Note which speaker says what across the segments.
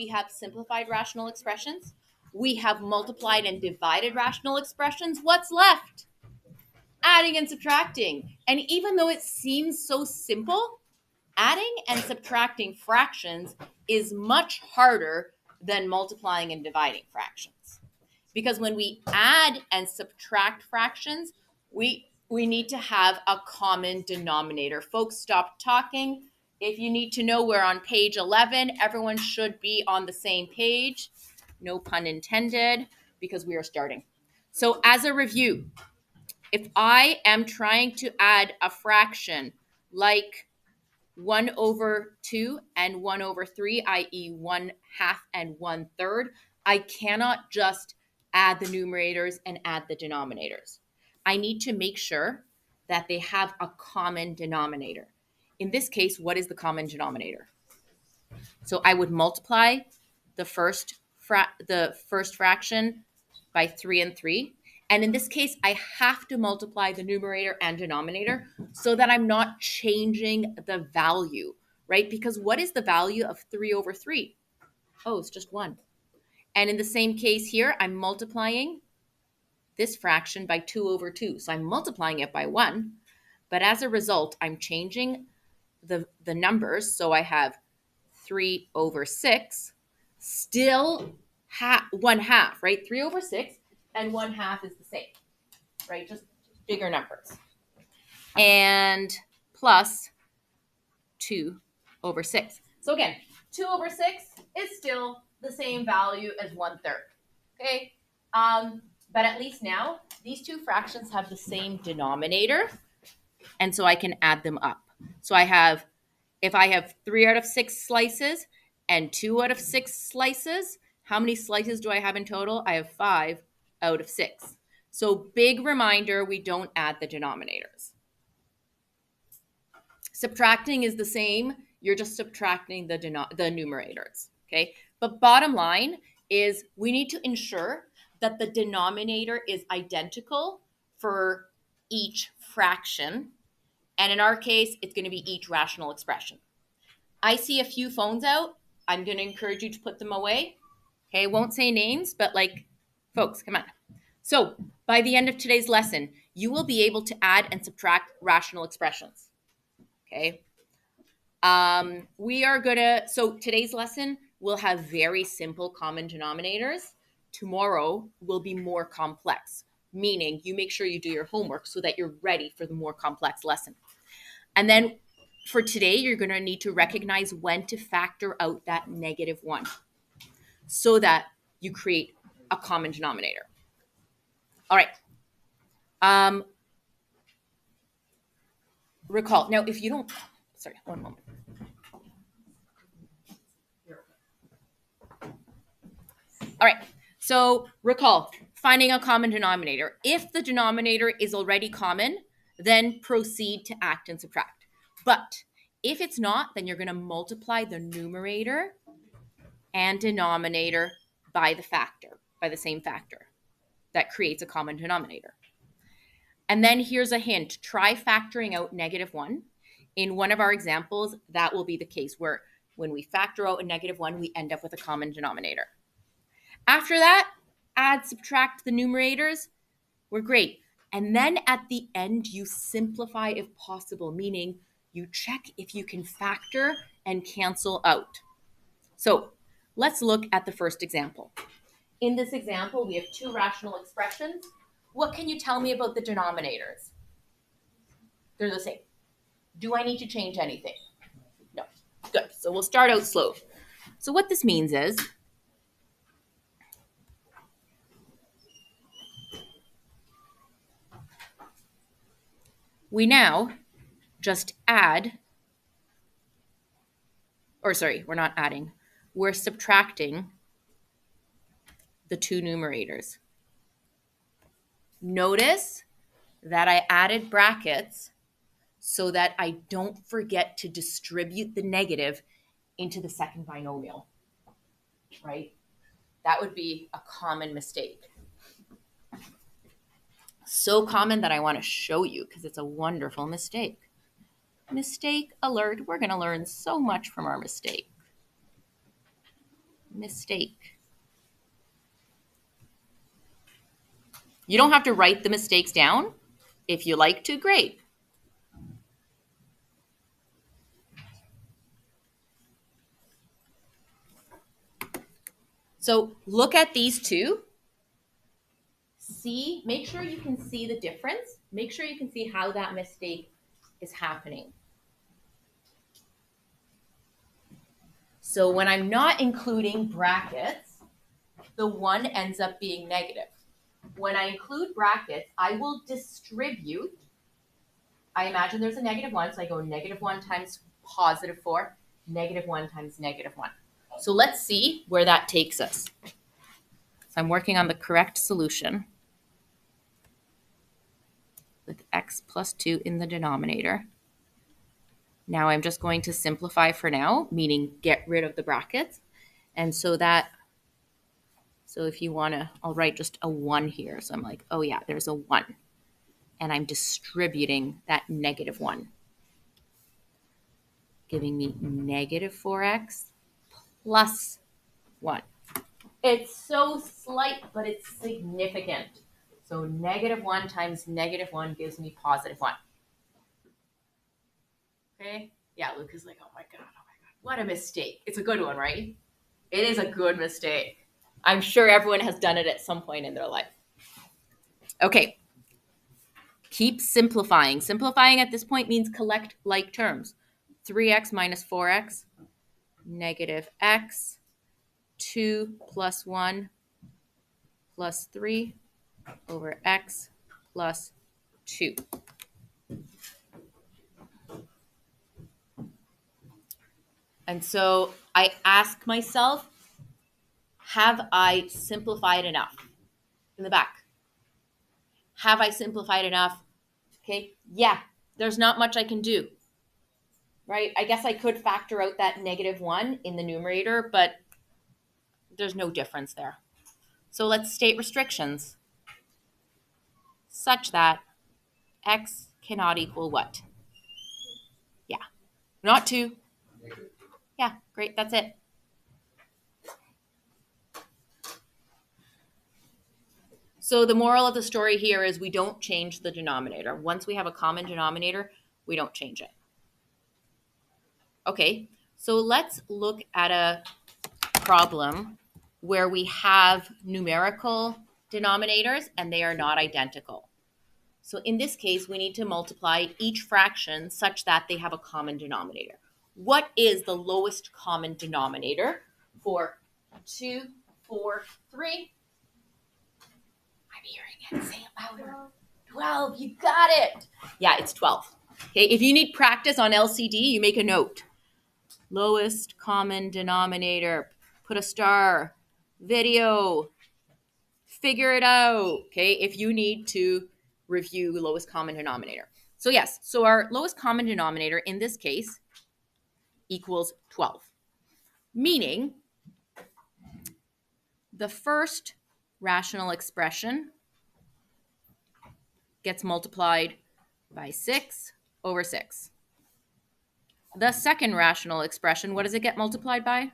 Speaker 1: We have simplified rational expressions. We have multiplied and divided rational expressions. What's left? Adding and subtracting. And even though it seems so simple, adding and subtracting fractions is much harder than multiplying and dividing fractions. Because when we add and subtract fractions, we need to have a common denominator. Folks, stop talking. If you need to know, we're on page 11. Everyone should be on the same page. No pun intended, because we are starting. So as a review, if I am trying to add a fraction like 1 over 2 and 1 over 3, i.e. 1/2 and 1/3, I cannot just add the numerators and add the denominators. I need to make sure that they have a common denominator. In this case, what is the common denominator? So I would multiply the first fraction by 3 and 3. And in this case, I have to multiply the numerator and denominator so that I'm not changing the value, right? Because what is the value of 3 over 3? Oh, it's just 1. And in the same case here, I'm multiplying this fraction by 2 over 2. So I'm multiplying it by 1. But as a result, I'm changing the numbers. So I have 3 over 6, still 1/2, right? 3 over 6 and 1/2 is the same, right? Just bigger numbers. And plus 2 over 6. So again, 2 over 6 is still the same value as 1/3, okay? But at least now, these two fractions have the same denominator, and so I can add them up. So if I have 3 out of 6 slices and 2 out of 6 slices, how many slices do I have in total? I have 5 out of 6. So big reminder, we don't add the denominators. Subtracting is the same. You're just subtracting the numerators, okay? But bottom line is we need to ensure that the denominator is identical for each fraction. And in our case, it's going to be each rational expression. I see a few phones out. I'm going to encourage you to put them away. Okay, I won't say names, but like, folks, come on. So by the end of today's lesson, you will be able to add and subtract rational expressions. Okay. So today's lesson will have very simple common denominators. Tomorrow will be more complex, meaning you make sure you do your homework so that you're ready for the more complex lesson. And then for today, you're going to need to recognize when to factor out that -1 so that you create a common denominator. All right. Recall. Now, if you don't, sorry, one moment. All right. So recall, finding a common denominator. If the denominator is already common, then proceed to act and subtract. But if it's not, then you're going to multiply the numerator and denominator by the same factor. That creates a common denominator. And then here's a hint. Try factoring out -1. In one of our examples, that will be the case where when we factor out a -1, we end up with a common denominator. After that, add, subtract the numerators. We're great. And then at the end, you simplify if possible, meaning you check if you can factor and cancel out. So let's look at the first example. In this example, we have two rational expressions. What can you tell me about the denominators? They're the same. Do I need to change anything? No. Good. So we'll start out slow. So what this means is we now just add, or sorry, we're not adding. We're subtracting the two numerators. Notice that I added brackets so that I don't forget to distribute the negative into the second binomial, right? That would be a common mistake. So common that I want to show you because it's a wonderful mistake. Mistake alert. We're going to learn so much from our mistake. mistake. You don't have to write the mistakes down. If you like to, great. So look at these two. See, make sure you can see the difference. Make sure you can see how that mistake is happening. So when I'm not including brackets, the 1 ends up being negative. When I include brackets, I will distribute. I imagine there's a -1, so I go -1 times +4, -1 times -1. So let's see where that takes us. So I'm working on the correct solution with x plus 2 in the denominator. Now I'm just going to simplify for now, meaning get rid of the brackets. And so if you want to, I'll write just a 1 here. So I'm like, oh yeah, there's a 1. And I'm distributing that -1, giving me -4x plus 1. It's so slight, but it's significant. So -1 times -1 gives me +1. Okay? Yeah, Luke is like, oh my God, what a mistake. It's a good one, right? It is a good mistake. I'm sure everyone has done it at some point in their life. Okay. Keep simplifying. Simplifying at this point means collect like terms. 3x minus 4x, -x, 2 plus 1 plus 3 over x plus 2. And so I ask myself, have I simplified enough? In the back. Have I simplified enough? Okay, yeah, there's not much I can do, right? I guess I could factor out that -1 in the numerator, but there's no difference there. So let's state restrictions such that x cannot equal what? Yeah, not 2. Yeah, great, that's it. So the moral of the story here is we don't change the denominator. Once we have a common denominator, we don't change it. Okay, so let's look at a problem where we have numerical denominators and they are not identical. So in this case, we need to multiply each fraction such that they have a common denominator. What is the lowest common denominator for 2, 4, 3? I'm hearing it. Say it louder. 12. You got it. Yeah, it's 12. Okay, if you need practice on LCD, you make a note. Lowest common denominator. Put a star. Video. Figure it out. Okay, if you need to review lowest common denominator. So yes, so our lowest common denominator in this case equals 12. Meaning the first rational expression gets multiplied by 6 over 6. The second rational expression, what does it get multiplied by?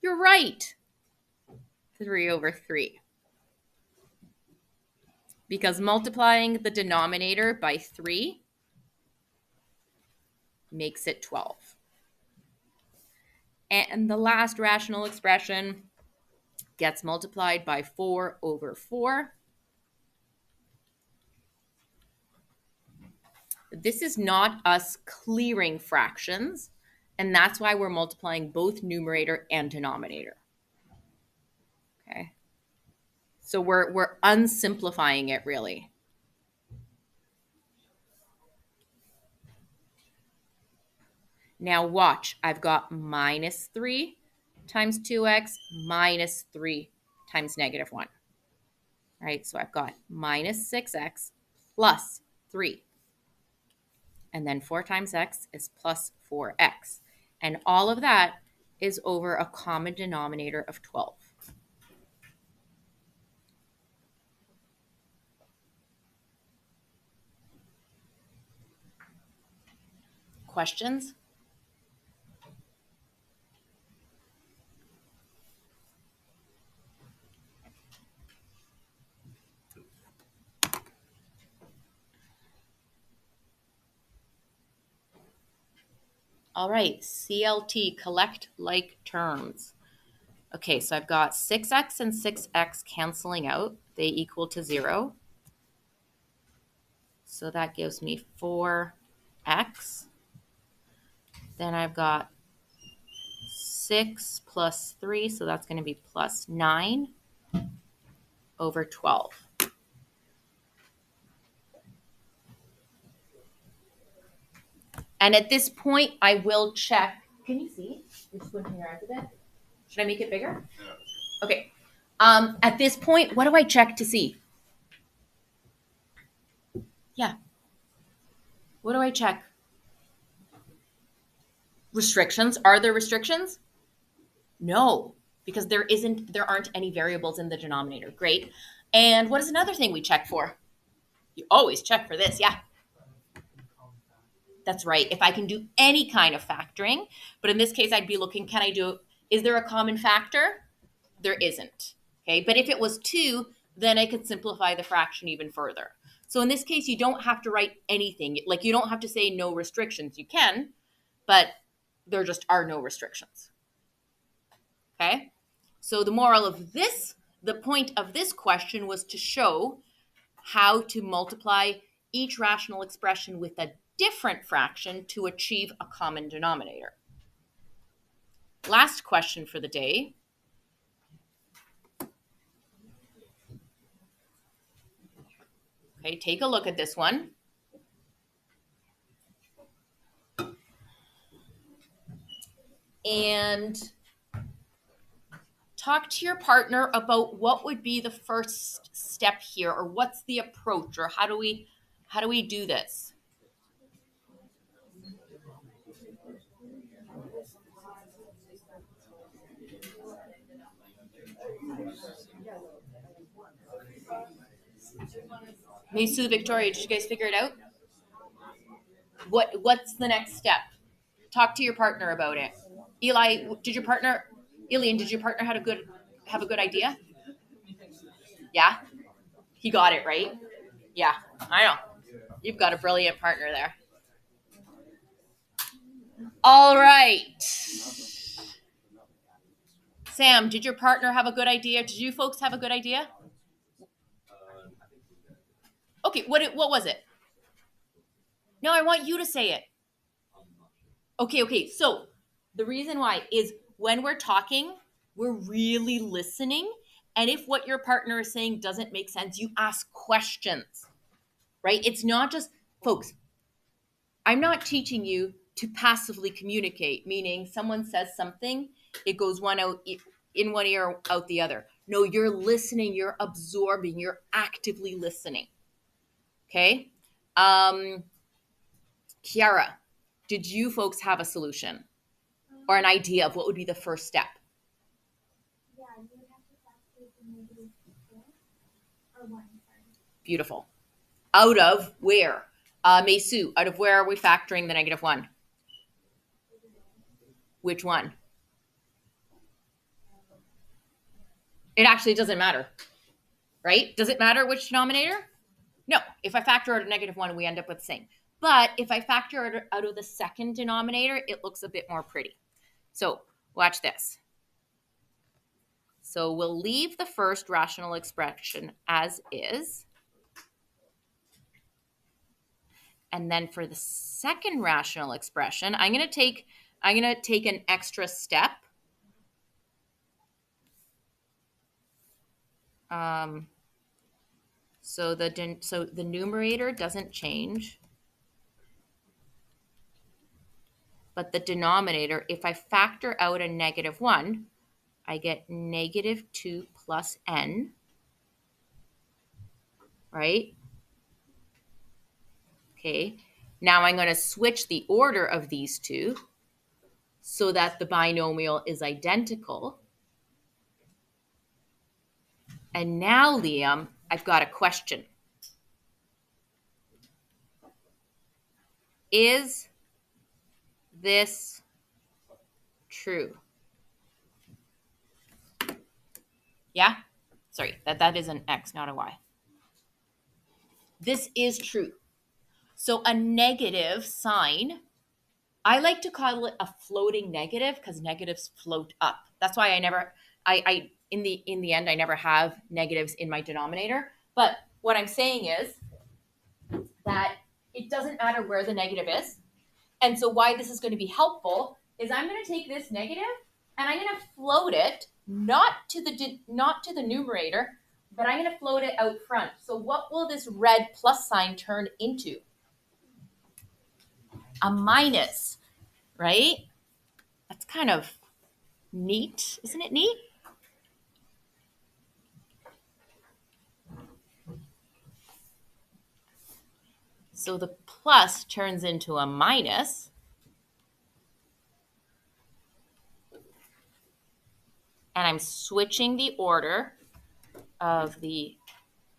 Speaker 1: You're right. 3 over 3. Because multiplying the denominator by 3 makes it 12. And the last rational expression gets multiplied by 4 over 4. This is not us clearing fractions, and that's why we're multiplying both numerator and denominator. Okay. So we're unsimplifying it really. Now watch, I've got -3 times 2x minus 3 times -1. Right, so I've got -6x plus 3. And then 4 times x is plus 4x. And all of that is over a common denominator of 12. Questions? All right, CLT, collect like terms. Okay, so I've got 6x and 6x canceling out. They equal to 0. So that gives me 4x. Then I've got 6 plus 3, so that's going to be plus 9 over 12. And at this point, I will check. Can you see? You're squinting your eyes a bit. Should I make it bigger? Okay. At this point, what do I check to see? Yeah. What do I check? Restrictions. Are there restrictions? No, because there aren't any variables in the denominator. Great. And what is another thing we check for? You always check for this, yeah. That's right. If I can do any kind of factoring, but in this case, I'd be looking, is there a common factor? There isn't. Okay, but if it was 2, then I could simplify the fraction even further. So in this case, you don't have to write anything. Like, you don't have to say no restrictions. You can, but there just are no restrictions. Okay, so the moral of this, the point of this question was to show how to multiply each rational expression with a different fraction to achieve a common denominator. Last question for the day. Okay, take a look at this one. And talk to your partner about what would be the first step here, or what's the approach, or how do we do this? Mesu, Victoria, did you guys figure it out? What's the next step? Talk to your partner about it. Ilian, did your partner have a good idea? Yeah? He got it, right? Yeah, I know. You've got a brilliant partner there. All right. Sam, did your partner have a good idea? Did you folks have a good idea? Okay, what was it? No, I want you to say it. Okay. So the reason why is when we're talking, we're really listening. And if what your partner is saying doesn't make sense, you ask questions, right? It's not just, folks, I'm not teaching you to passively communicate, meaning someone says something, it goes one out in one ear, out the other. No, you're listening, you're absorbing, you're actively listening. Okay? Kiara, did you folks have a solution or an idea of what would be the first step?
Speaker 2: Yeah, you would have to calculate the -4 or 1.
Speaker 1: Beautiful. Out of where? Mesu, out of where are we factoring the -1? Which one? It actually doesn't matter, right? Does it matter which denominator? No. If I factor out a -1, we end up with the same. But if I factor it out of the second denominator, it looks a bit more pretty. So watch this. So we'll leave the first rational expression as is. And then for the second rational expression, I'm going to take an extra step. So the numerator doesn't change, but the denominator, if I factor out a -1, I get -2 plus n, right? Okay, now I'm going to switch the order of these two so that the binomial is identical. And now, Liam, I've got a question. Is this true? Yeah? Sorry, that is an X, not a Y. This is true. So a negative sign I like to call it a floating negative because negatives float up. That's why I in the end, I never have negatives in my denominator. But what I'm saying is that it doesn't matter where the negative is. And so why this is going to be helpful is I'm going to take this negative and I'm going to float it not to the numerator, but I'm going to float it out front. So what will this red plus sign turn into? A minus, right? That's kind of neat. Isn't it neat? So the plus turns into a minus. And I'm switching the order of the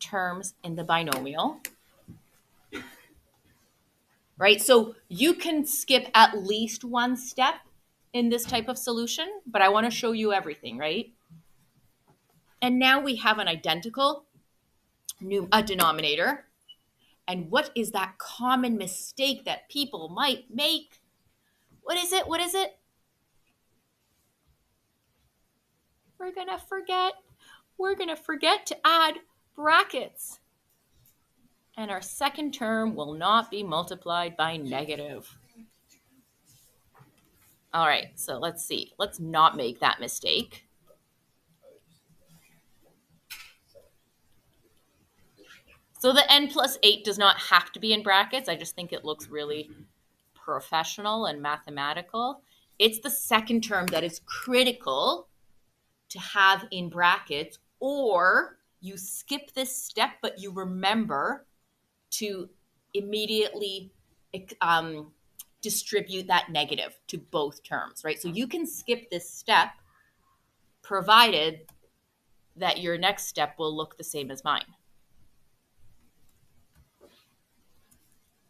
Speaker 1: terms in the binomial. Right? So you can skip at least one step in this type of solution, but I want to show you everything, right? And now we have an identical denominator. And what is that common mistake that people might make? What is it? What is it? We're going to forget to add brackets. And our second term will not be multiplied by negative. All right, so let's see. Let's not make that mistake. So the n plus 8 does not have to be in brackets. I just think it looks really professional and mathematical. It's the second term that is critical to have in brackets, or you skip this step, but you remember to immediately distribute that negative to both terms, right? So you can skip this step provided that your next step will look the same as mine.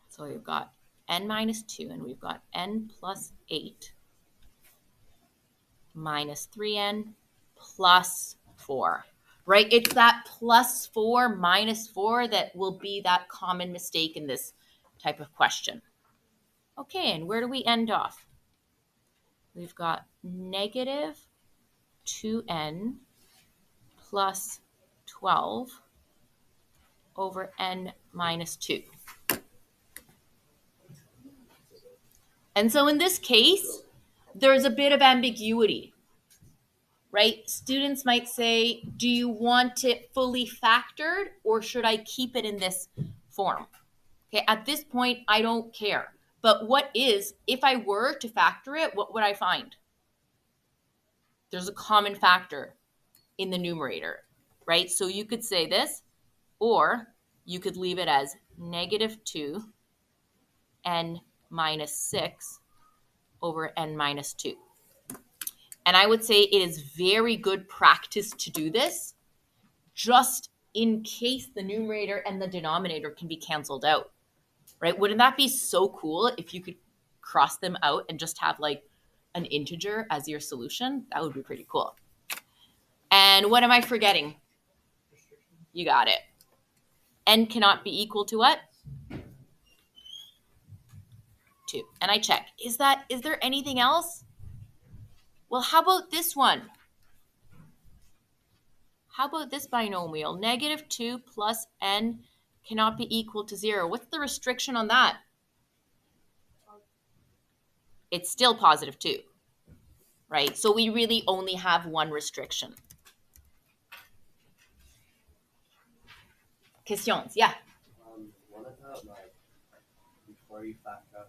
Speaker 1: So we've got n minus 2, and we've got n plus 8 minus 3n plus 4, right? It's that plus 4 minus 4 that will be that common mistake in this type of question. Okay, and where do we end off? We've got negative 2n plus 12 over n minus 2. And so in this case, there's a bit of ambiguity, right? Students might say, do you want it fully factored or should I keep it in this form? Okay, at this point, I don't care. But what is, if I were to factor it, what would I find? There's a common factor in the numerator, right? So you could say this, or you could leave it as negative 2 n minus 6 over n minus 2. And I would say it is very good practice to do this, just in case the numerator and the denominator can be canceled out, right? Wouldn't that be so cool if you could cross them out and just have like an integer as your solution? That would be pretty cool. And what am I forgetting? You got it. N cannot be equal to what? 2. And I check. Is there anything else? Well, how about this one? How about this binomial? Negative 2 plus n cannot be equal to 0. What's the restriction on that? It's still positive 2, right? So we really only have one restriction. Questions? Yeah.
Speaker 3: What about like before you factor out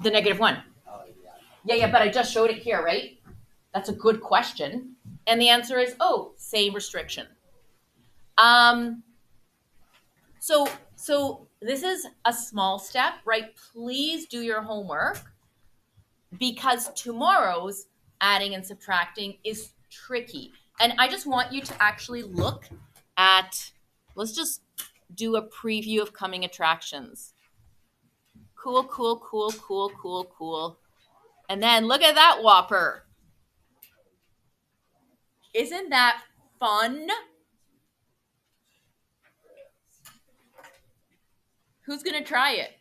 Speaker 1: the negative 1?
Speaker 3: Oh, yeah.
Speaker 1: Yeah, but I just showed it here, right? That's a good question. And the answer is, same restriction. So this is a small step, right? Please do your homework because tomorrow's adding and subtracting is tricky. And I just want you to actually look at, let's just do a preview of coming attractions. Cool, cool, cool, cool, cool, cool. And then look at that whopper. Isn't that fun? Who's going to try it?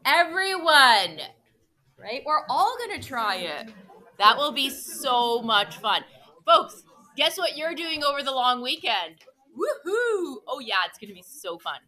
Speaker 1: everyone, right? We're all going to try it. That will be so much fun. Folks, guess what you're doing over the long weekend? Woohoo! Oh, yeah, it's going to be so fun.